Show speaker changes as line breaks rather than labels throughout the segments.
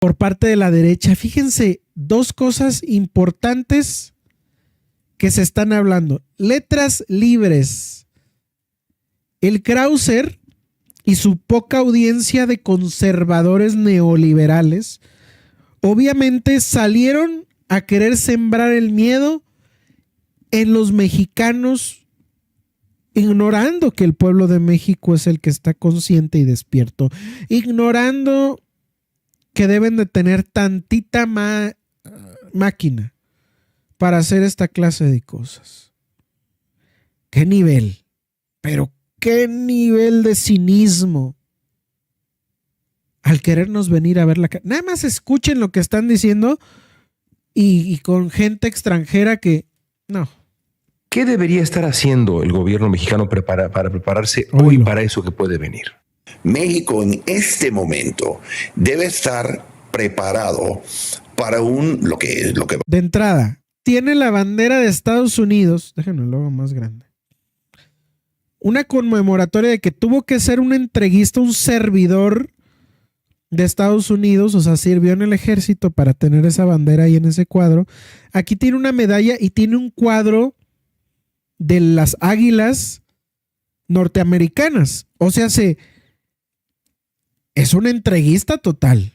por parte de la derecha. Fíjense, dos cosas importantes que se están hablando. Letras libres. El Krauser y su poca audiencia de conservadores neoliberales obviamente salieron a querer sembrar el miedo en los mexicanos, ignorando que el pueblo de México es el que está consciente y despierto, ignorando que deben de tener tantita máquina para hacer esta clase de cosas. ¿Qué nivel? Pero qué nivel de cinismo al querernos venir a ver la cara. Nada más escuchen lo que están diciendo y con gente extranjera que no.
¿Qué debería estar haciendo el gobierno mexicano para prepararse hoy para eso que puede venir?
México en este momento debe estar preparado para lo que
de entrada tiene la bandera de Estados Unidos. Déjenme el logo más grande. Una conmemoratoria de que tuvo que ser un entreguista, un servidor de Estados Unidos, o sea, sirvió en el ejército para tener esa bandera ahí en ese cuadro. Aquí tiene una medalla y tiene un cuadro de las águilas norteamericanas. O sea, es un entreguista total.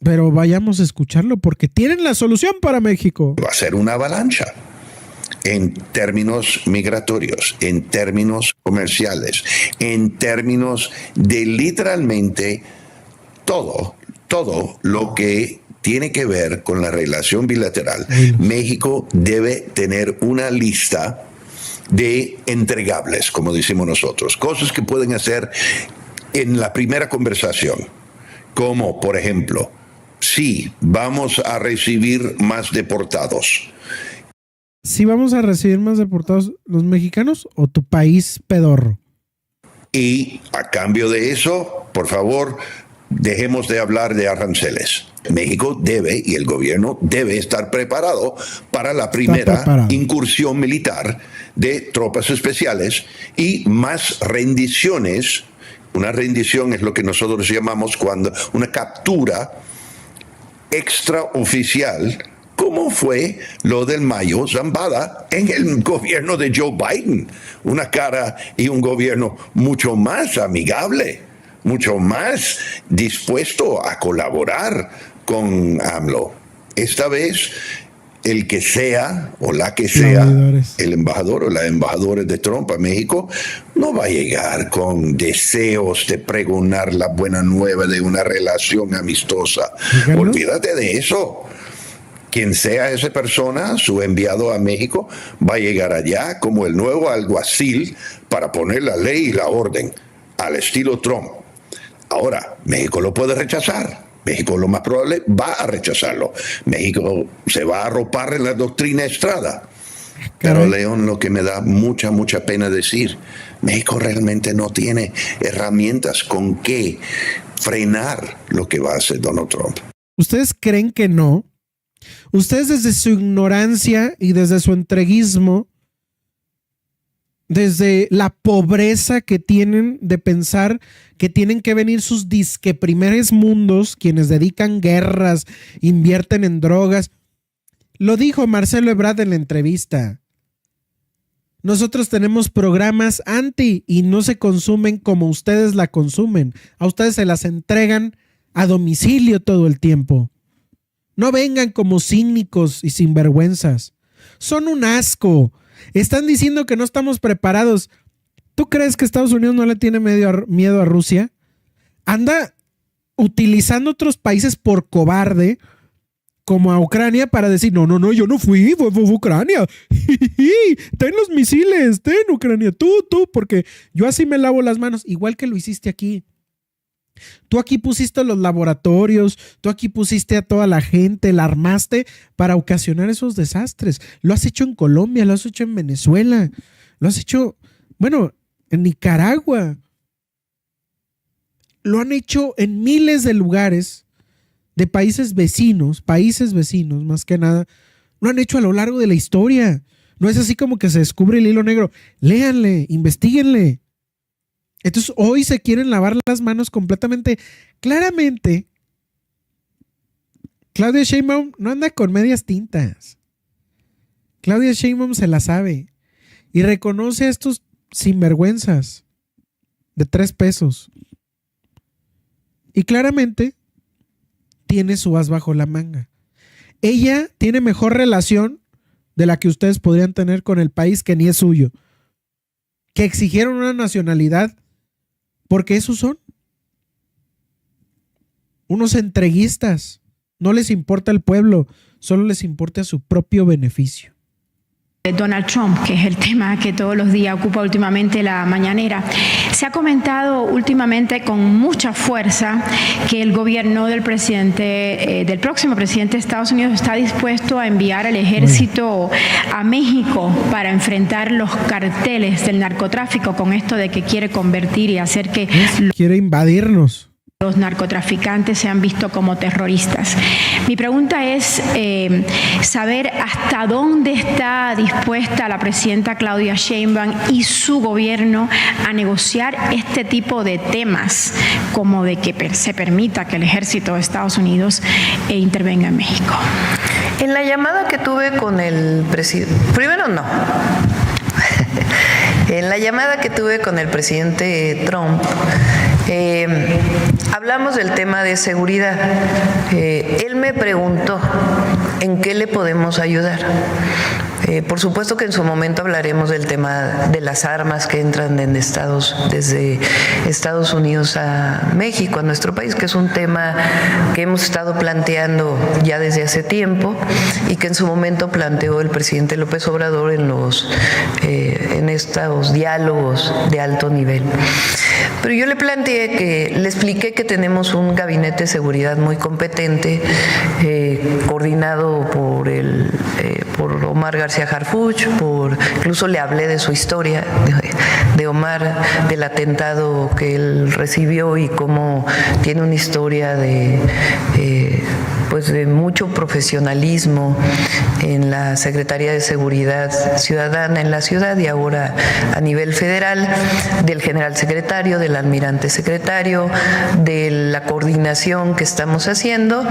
Pero vayamos a escucharlo porque tienen la solución para México.
va a ser una avalancha en términos migratorios, en términos comerciales, en términos de literalmente todo lo que tiene que ver con la relación bilateral. México debe tener una lista de entregables, como decimos nosotros, cosas que pueden hacer en la primera conversación, como por ejemplo, sí, vamos a recibir más deportados.
¿Sí vamos a recibir más deportados los mexicanos o tu país pedorro?
Y a cambio de eso, por favor, dejemos de hablar de aranceles. México debe y el gobierno debe estar preparado para la primera incursión militar de tropas especiales y más rendiciones. Una rendición es lo que nosotros llamamos cuando una captura extraoficial, como fue lo del Mayo Zambada en el gobierno de Joe Biden. Una cara y un gobierno mucho más amigable, mucho más dispuesto a colaborar con AMLO. Esta vez, el que sea o la que sea el embajador o la embajadora de Trump a México no va a llegar con deseos de pregonar la buena nueva de una relación amistosa. Olvídate de eso. Quien sea esa persona, su enviado a México, va a llegar allá como el nuevo alguacil para poner la ley y la orden al estilo Trump. Ahora, México lo puede rechazar. México lo más probable va a rechazarlo. México se va a arropar en la doctrina Estrada. Pero León, lo que me da mucha pena decir, México realmente no tiene herramientas con que frenar lo que va a hacer Donald Trump.
¿Ustedes creen que no? Ustedes desde su ignorancia y desde su entreguismo, desde la pobreza que tienen de pensar que tienen que venir sus disque primeros mundos, quienes dedican guerras, invierten en drogas. Lo dijo Marcelo Ebrard en la entrevista. Nosotros tenemos programas anti y no se consumen como ustedes la consumen. A ustedes se las entregan a domicilio todo el tiempo. No vengan como cínicos y sinvergüenzas. Son un asco. Están diciendo que no estamos preparados. ¿Tú crees que Estados Unidos no le tiene miedo a Rusia? Anda utilizando otros países por cobarde, como a Ucrania, para decir, no, yo no fui, fue Ucrania. Ten los misiles, ten Ucrania, tú, porque yo así me lavo las manos, igual que lo hiciste aquí. Tú aquí pusiste los laboratorios, tú aquí pusiste a toda la gente, la armaste para ocasionar esos desastres. Lo has hecho en Colombia, lo has hecho en Venezuela, lo has hecho, en Nicaragua. Lo han hecho en miles de lugares de países vecinos más que nada. Lo han hecho a lo largo de la historia. No es así como que se descubre el hilo negro. Léanle, investíguenle. Entonces hoy se quieren lavar las manos completamente. Claramente, Claudia Sheinbaum no anda con medias tintas. Claudia Sheinbaum se la sabe y reconoce a estos sinvergüenzas de 3 pesos. Y claramente tiene su as bajo la manga. Ella tiene mejor relación de la que ustedes podrían tener con el país que ni es suyo. Que exigieron una nacionalidad porque esos son unos entreguistas. No les importa el pueblo, solo les importa su propio beneficio.
Donald Trump, que es el tema que todos los días ocupa últimamente la mañanera. Se ha comentado últimamente con mucha fuerza que el gobierno del presidente, del próximo presidente de Estados Unidos, está dispuesto a enviar al ejército a México para enfrentar los carteles del narcotráfico, con esto de que quiere convertir y hacer que
quiere invadirnos.
Los narcotraficantes sean vistos como terroristas. Mi pregunta es saber hasta dónde está dispuesta la presidenta Claudia Sheinbaum y su gobierno a negociar este tipo de temas, como de que se permita que el ejército de Estados Unidos intervenga en México.
En la llamada que tuve con el presidente, primero no. En la llamada que tuve con el presidente Trump, hablamos del tema de seguridad. Él me preguntó en qué le podemos ayudar. Por supuesto que en su momento hablaremos del tema de las armas que entran desde Estados Unidos a México, a nuestro país, que es un tema que hemos estado planteando ya desde hace tiempo y que en su momento planteó el presidente López Obrador en estos diálogos de alto nivel. Pero yo le expliqué que tenemos un gabinete de seguridad muy competente, coordinado por Omar García Harfuch, incluso le hablé de su historia, de Omar, del atentado que él recibió y cómo tiene una historia de mucho profesionalismo en la Secretaría de Seguridad Ciudadana en la ciudad y ahora a nivel federal, del general secretario, del almirante secretario, de la coordinación que estamos haciendo,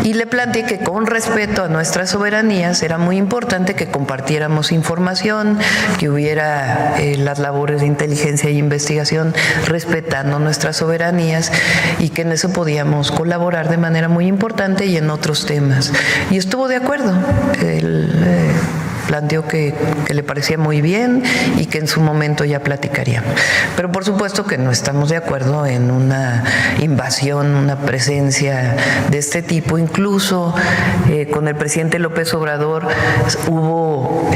y le planteé que con respeto a nuestras soberanías era muy importante que compartiéramos información, que hubiera las labores de inteligencia y investigación respetando nuestras soberanías y que en eso podíamos colaborar de manera muy importante y en otros temas. Y estuvo de acuerdo. Él planteó que le parecía muy bien y que en su momento ya platicaríamos. Pero por supuesto que no estamos de acuerdo en una invasión, una presencia de este tipo. Incluso con el presidente López Obrador hubo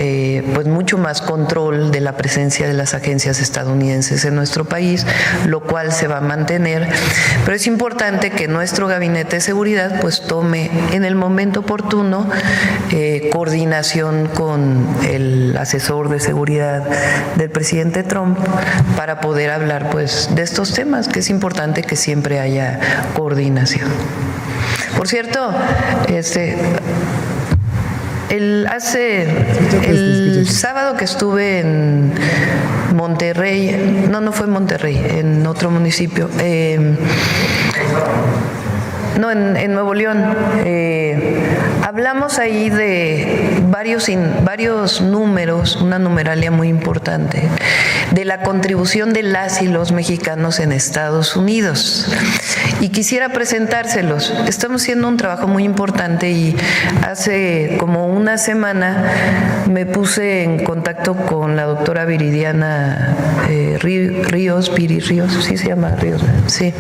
mucho más control de la presencia de las agencias estadounidenses en nuestro país, lo cual se va a mantener. Pero es importante que nuestro gabinete de seguridad tome en el momento oportuno coordinación con el asesor de seguridad del presidente Trump para poder hablar de estos temas, que es importante que siempre haya coordinación. Por cierto, el sábado que estuve en Monterrey, no fue en Monterrey, en otro municipio, en Nuevo León, hablamos ahí de varios números, una numeralia muy importante, de la contribución de las y los mexicanos en Estados Unidos. Y quisiera presentárselos. Estamos haciendo un trabajo muy importante y hace como una semana me puse en contacto con la doctora Viridiana Ríos, sí se llama Ríos, sí.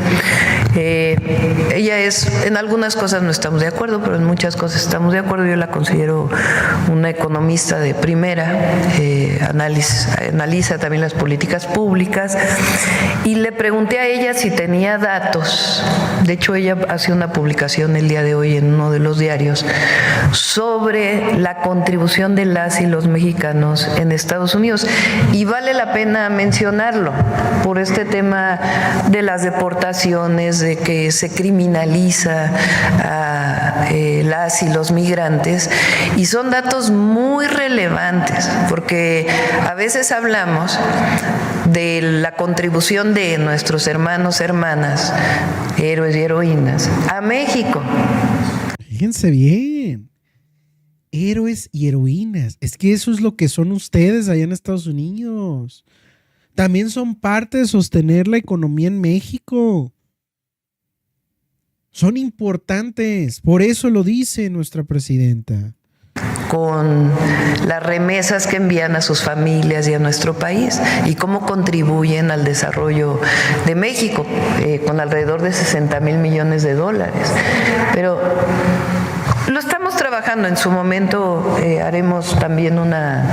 Ella en algunas cosas no estamos de acuerdo, pero en muchas cosas estamos de acuerdo. Yo la considero una economista de primera, analiza también las políticas públicas, y le pregunté a ella si tenía datos. De hecho, ella hace una publicación el día de hoy en uno de los diarios sobre la contribución de las y los mexicanos en Estados Unidos, y vale la pena mencionarlo por este tema de las deportaciones, de que se criminaliza a las y los migrantes, y son datos muy relevantes porque a veces hablamos de la contribución de nuestros hermanos, hermanas, héroes y heroínas, a México.
Fíjense bien. Héroes y heroínas. Es que eso es lo que son ustedes allá en Estados Unidos. También son parte de sostener la economía en México. Son importantes. Por eso lo dice nuestra presidenta.
Con las remesas que envían a sus familias y a nuestro país y cómo contribuyen al desarrollo de México, con alrededor de 60,000 millones de dólares. Pero lo estamos trabajando. En su momento haremos también una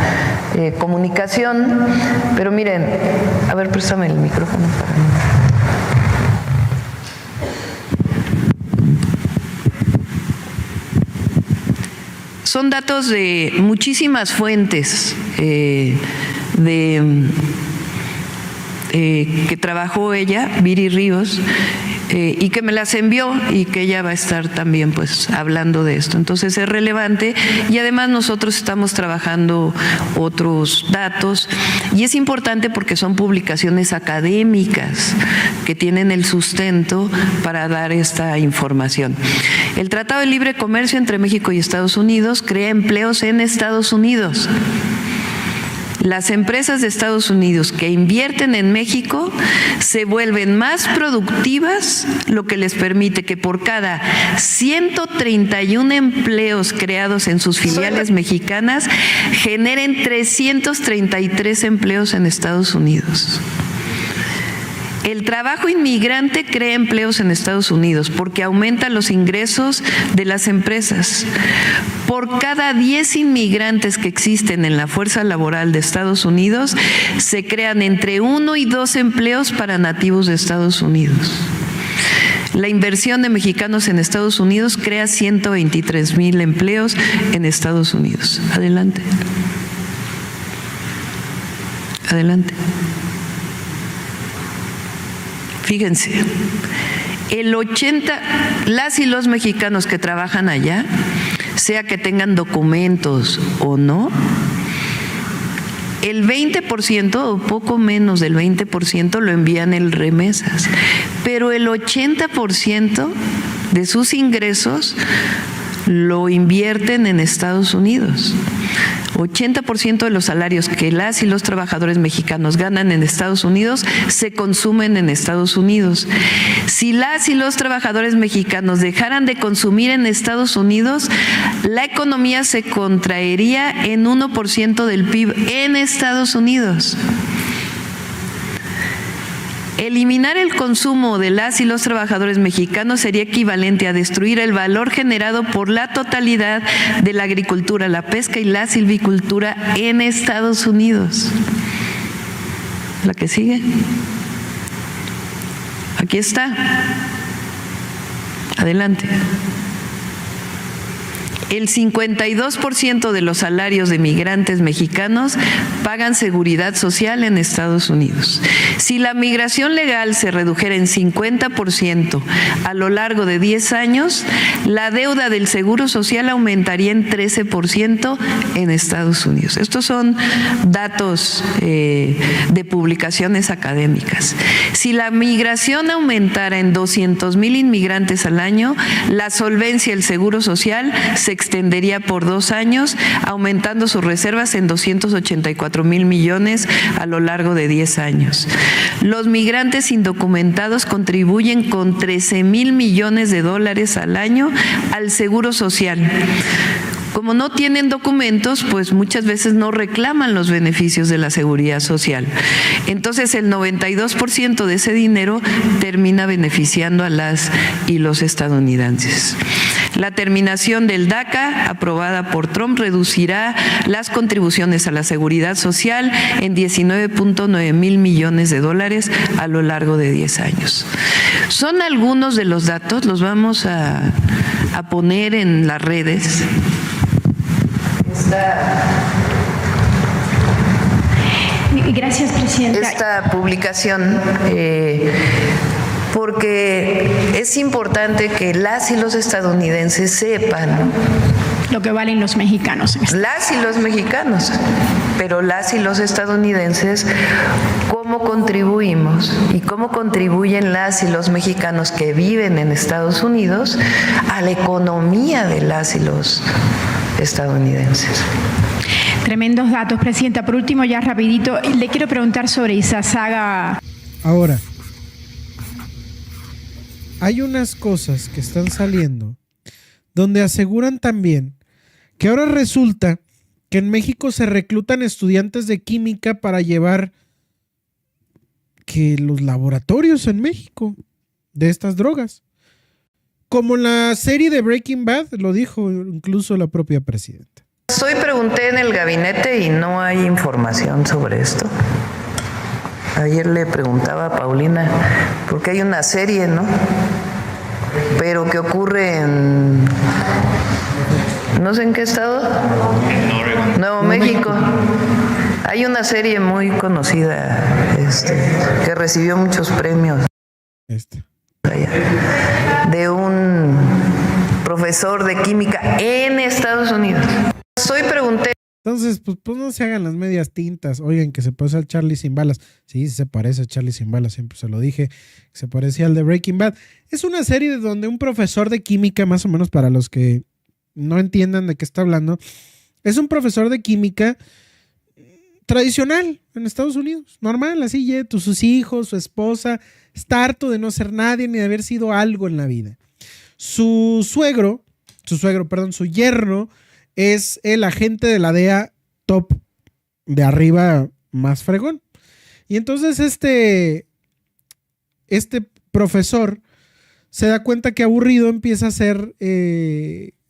comunicación. Pero miren, a ver, préstame el micrófono para mí. Son datos de muchísimas fuentes que trabajó ella, Viri Ríos, y que me las envió y que ella va a estar también pues hablando de esto. Entonces es relevante y además nosotros estamos trabajando otros datos y es importante porque son publicaciones académicas que tienen el sustento para dar esta información. El Tratado de Libre Comercio entre México y Estados Unidos crea empleos en Estados Unidos. Las empresas de Estados Unidos que invierten en México se vuelven más productivas, lo que les permite que por cada 131 empleos creados en sus filiales mexicanas, generen 333 empleos en Estados Unidos. El trabajo inmigrante crea empleos en Estados Unidos porque aumenta los ingresos de las empresas. Por cada 10 inmigrantes que existen en la fuerza laboral de Estados Unidos, se crean entre 1 y 2 empleos para nativos de Estados Unidos. La inversión de mexicanos en Estados Unidos crea 123,000 empleos en Estados Unidos. Adelante. Adelante. Fíjense, las y los mexicanos que trabajan allá, sea que tengan documentos o no, el 20% o poco menos del 20% lo envían en remesas, pero el 80% de sus ingresos lo invierten en Estados Unidos. 80% de los salarios que las y los trabajadores mexicanos ganan en Estados Unidos se consumen en Estados Unidos. Si las y los trabajadores mexicanos dejaran de consumir en Estados Unidos, la economía se contraería en 1% del PIB en Estados Unidos. Eliminar el consumo de las y los trabajadores mexicanos sería equivalente a destruir el valor generado por la totalidad de la agricultura, la pesca y la silvicultura en Estados Unidos. La que sigue. Aquí está. Adelante. El 52% de los salarios de migrantes mexicanos pagan seguridad social en Estados Unidos. Si la migración legal se redujera en 50% a lo largo de 10 años, la deuda del Seguro Social aumentaría en 13% en Estados Unidos. Estos son datos de publicaciones académicas. Si la migración aumentara en 200,000 inmigrantes al año, la solvencia del Seguro Social se extendería por 2 años, aumentando sus reservas en 284,000 millones a lo largo de 10 años. Los migrantes indocumentados contribuyen con 13,000 millones de dólares al año al Seguro Social. Como no tienen documentos, pues muchas veces no reclaman los beneficios de la seguridad social. Entonces el 92% de ese dinero termina beneficiando a las y los estadounidenses. La terminación del DACA, aprobada por Trump, reducirá las contribuciones a la seguridad social en 19.9 mil millones de dólares a lo largo de 10 años. Son algunos de los datos, los vamos a poner en las redes.
Gracias, Presidenta.
Esta publicación, porque es importante que las y los estadounidenses sepan
lo que valen los mexicanos.
Las y los mexicanos, pero las y los estadounidenses, cómo cómo contribuimos y cómo contribuyen las y los mexicanos que viven en Estados Unidos a la economía de las y los estadounidenses.
Tremendos datos, Presidenta. Por último, ya rapidito, le quiero preguntar sobre Izazaga.
Ahora, hay unas cosas que están saliendo donde aseguran también que ahora resulta que en México se reclutan estudiantes de química para llevar que los laboratorios en México de estas drogas. Como en la serie de Breaking Bad, lo dijo incluso la propia presidenta.
Hoy pregunté en el gabinete y no hay información sobre esto. Ayer le preguntaba a Paulina, porque hay una serie, ¿no? Pero que ocurre en... no sé en qué estado. Nuevo México. Hay una serie muy conocida que recibió muchos premios de un profesor de química en Estados Unidos. Hoy pregunté.
Entonces, pues no se hagan las medias tintas. Oigan, que se parece al Charlie sin balas. Sí, se parece a Charlie sin balas, siempre se lo dije. Se parecía al de Breaking Bad. Es una serie donde un profesor de química, más o menos para los que no entiendan de qué está hablando, es un profesor de química tradicional en Estados Unidos. Normal, así, sus hijos, su esposa, está harto de no ser nadie ni de haber sido algo en la vida. Su yerno es el agente de la DEA top de arriba más fregón. Y entonces este profesor se da cuenta que aburrido empieza a hacer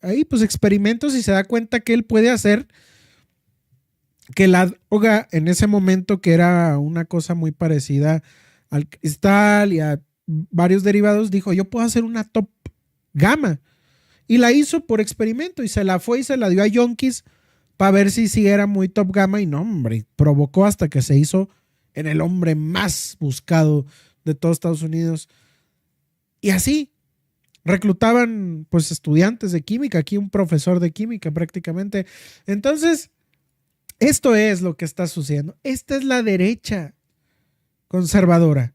ahí pues experimentos y se da cuenta que él puede hacer que la droga en ese momento, que era una cosa muy parecida al cristal y a varios derivados, dijo, yo puedo hacer una top gamma. Y la hizo por experimento y se la fue y se la dio a Yonkis para ver si era muy top gamma. Y no, hombre, provocó hasta que se hizo en el hombre más buscado de todo Estados Unidos. Y así reclutaban pues estudiantes de química, aquí un profesor de química prácticamente. Entonces, esto es lo que está sucediendo. Esta es la derecha conservadora.